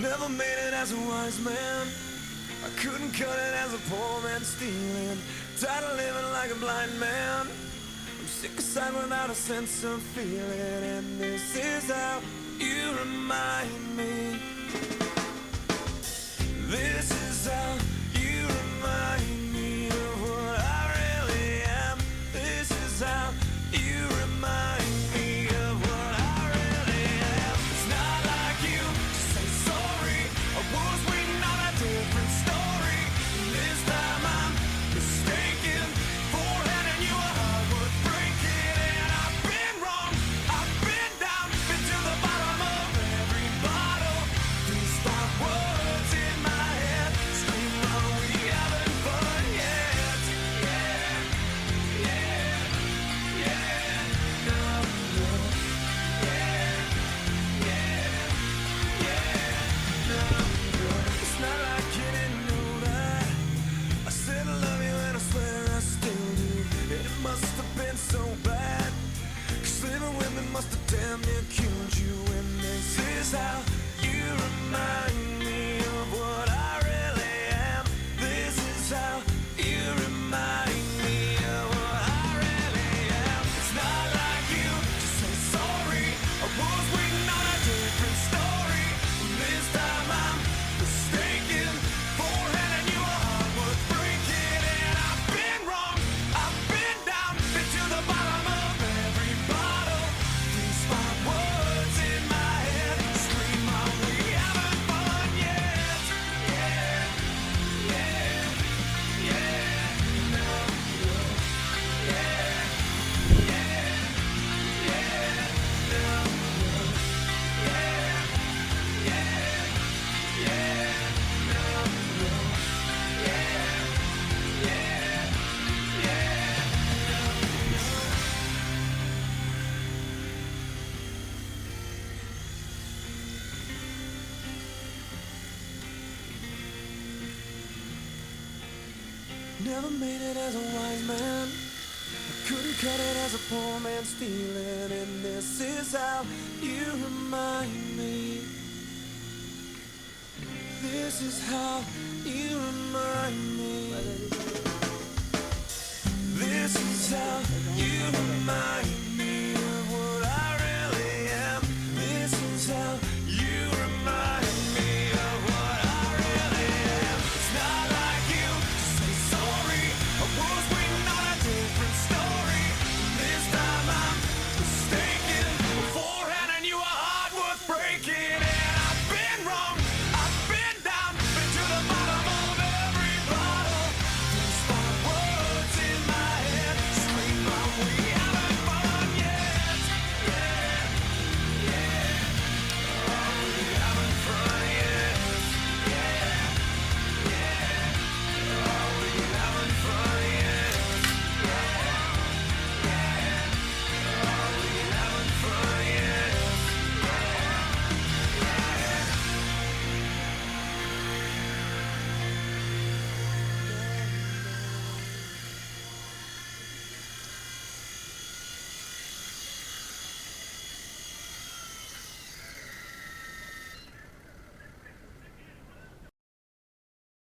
Never made it as a wise man. I couldn't cut it as a poor man stealing. Tired of living like a blind man. I'm sick aside without a sense of feeling. And this is how you remind me. This is how you remind me of what I really am. This is how you remind me of what I really am. It's not like you to say sorry. I was waiting on a different story. This time I'm mistaken for handing you a heart worth breaking. And I've been wrong, I've been down, been to the bottom of every bottle. These five words in my head scream, are we having fun yet? Yeah, yeah, yeah, no, no, yeah, yeah, yeah, no, no. It's not like you didn't know that. I said I love you and I swear I still do. And it must have been so bad, 'cause living with me must have damn near killed you. And this is how you remind me of what I really am. This is how you remind me of what I really am. It's not like you to say sorry. I was waiting on a different story. This time I'm mistaken for handing you a heart worth breaking. And I've been wrong, I've been down, been to the bottom of every bottle. These five words in my head scream, are we having fun yet? Yeah, yeah, yeah, no, no, yeah, yeah, yeah, no, no, yeah, yeah, yeah, no, no, yeah, yeah, yeah, no, no. Never made it as a wise man. I couldn't cut it as a poor man stealing. And this is how you remind me. This is how you remind me. This is how you remind me.